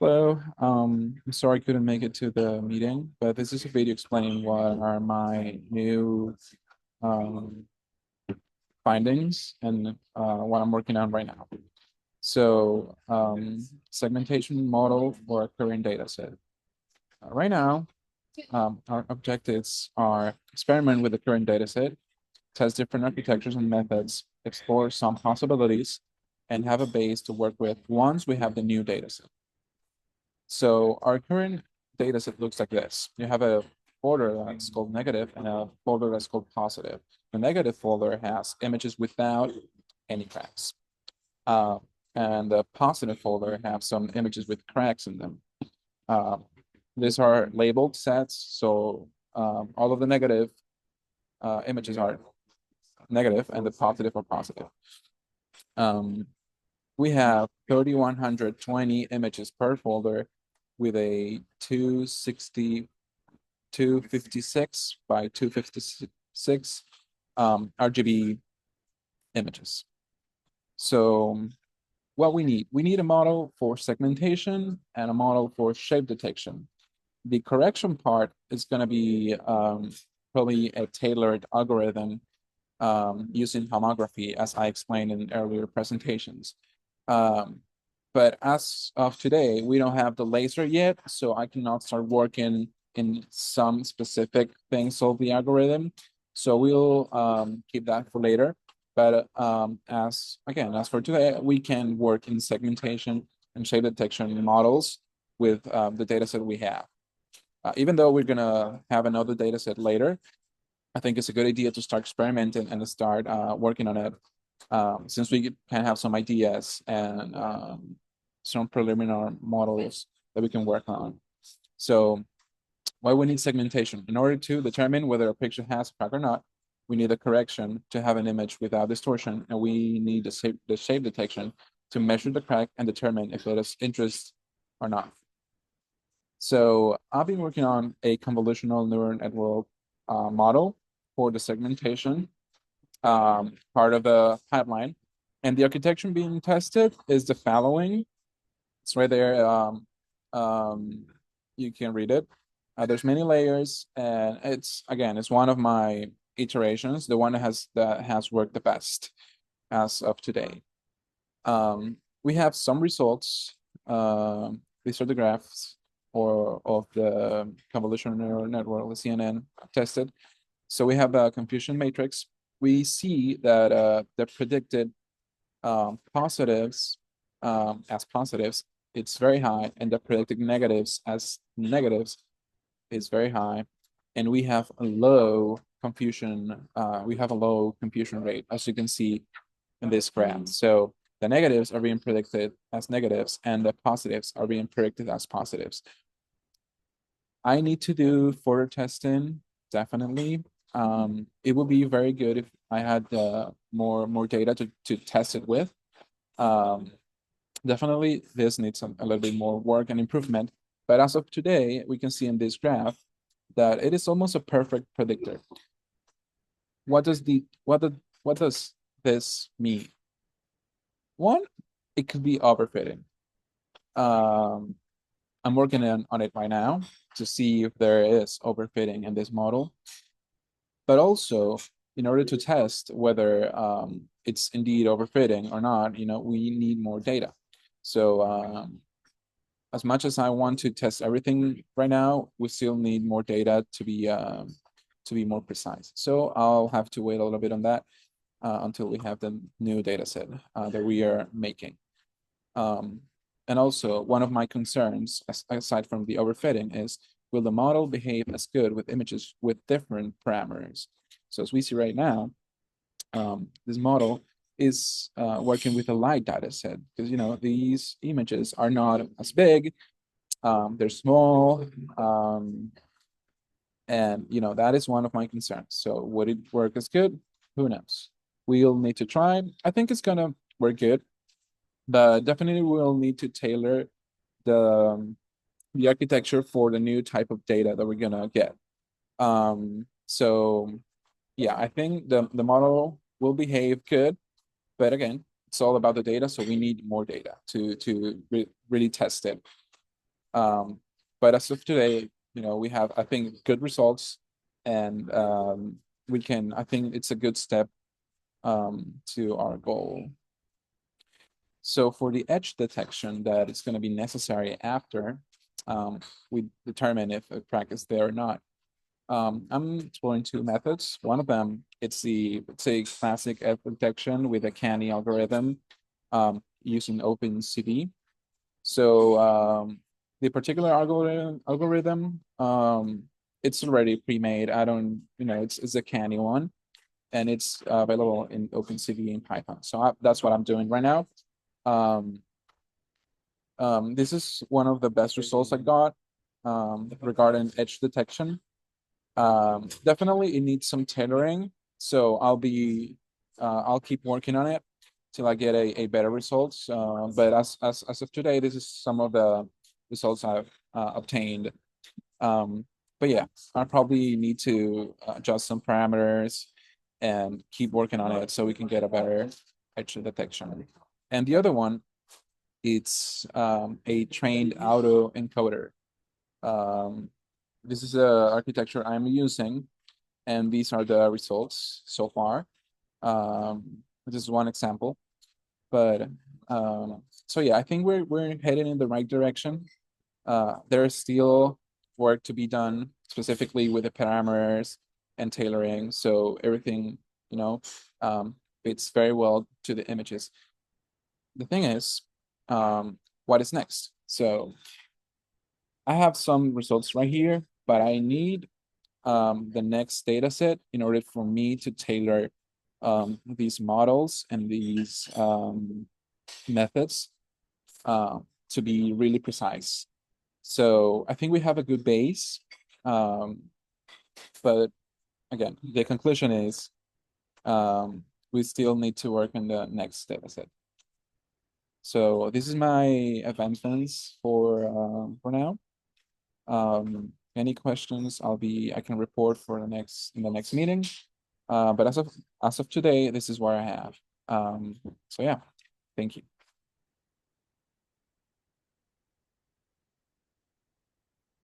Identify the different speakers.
Speaker 1: Hello, I'm sorry I couldn't make it to the meeting, but this is a video explaining what are my new um, findings and what I'm working on right now. So, segmentation model for a current data set. Right now, our objectives are experiment with the current data set, test different architectures and methods, explore some possibilities, and have a base to work with once we have the new data set. So our current data set looks like this. You have a folder that's called negative and a folder that's called positive. The negative folder has images without any cracks. Uh, and the positive folder have some images with cracks in them. Uh, these are labeled sets, so all of the negative images are negative and the positive are positive. We have 3,120 images per folder with a 256 by 256 RGB images. So what we need a model for segmentation and a model for shape detection. The correction part is going to be probably a tailored algorithm using homography, as I explained in earlier presentations. But as of today, we don't have the laser yet, so I cannot start working in some specific things of the algorithm. So we'll keep that for later. But as for today, we can work in segmentation and shape detection models with the data set we have. Even though we're gonna have another data set later, I think it's a good idea to start experimenting and to start working on it, since we can have some ideas and some preliminary models that we can work on. So why we need segmentation? In order to determine whether a picture has a crack or not, we need a correction to have an image without distortion, and we need the shape detection to measure the crack and determine if it is interest or not. So I've been working on a convolutional neural network model for the segmentation part of the pipeline. And the architecture being tested is the following. It's right there. You can read it. There's many layers, and it's one of my iterations, the one that has worked the best as of today. We have some results. These are the graphs of the convolutional neural network, the CNN tested. So we have a confusion matrix. We see that the predicted positives as positives, it's very high, and the predicted negatives as negatives is very high. And we have a low confusion. We have a low confusion rate, as you can see in this graph. So the negatives are being predicted as negatives, and the positives are being predicted as positives. I need to do further testing, definitely. It would be very good if I had more data to test it with. Definitely, this needs a little bit more work and improvement. But as of today, we can see in this graph that it is almost a perfect predictor. What does this mean? One, it could be overfitting. I'm working on it right now to see if there is overfitting in this model. But also, in order to test whether it's indeed overfitting or not, we need more data. So as much as I want to test everything right now, we still need more data to be more precise. So I'll have to wait a little bit on that until we have the new data set that we are making. And also, one of my concerns, aside from the overfitting, is will the model behave as good with images with different parameters? So as we see right now, this model is working with a light data set because these images are not as big, they're small, and that is one of my concerns. So would it work as good? Who knows? We'll need to try. I think it's gonna work good, but definitely we'll need to tailor the architecture for the new type of data that we're gonna get. So yeah, I think the model will behave good, but again, it's all about the data, so we need more data to really test it. But as of today, we have, I think, good results, and I think it's a good step to our goal. So for the edge detection that is going to be necessary after we determine if a crack is there or not, I'm exploring two methods. One of them, it's a classic edge detection with a canny algorithm using OpenCV. So the particular algorithm, it's already pre-made. I don't, it's a canny one, and it's available in OpenCV in Python. So that's what I'm doing right now. This is one of the best results I got regarding edge detection. Definitely it needs some tailoring, so I'll keep working on it till I get a better results. But as of today, this is some of the results I've obtained. But yeah, I probably need to adjust some parameters and keep working on it so we can get a better edge detection. And the other one, it's a trained auto encoder. This is the architecture I'm using, and these are the results so far. This is one example, but so yeah, I think we're heading in the right direction. There's still work to be done, specifically with the parameters and tailoring, so everything fits very well to the images. The thing is, what is next? So I have some results right here, but I need the next data set in order for me to tailor these models and these methods to be really precise. So I think we have a good base, but again, the conclusion is we still need to work on the next data set. So this is my advancements for now. Any questions, I can report for in the next meeting. But as of today, this is where I have. So yeah, thank you.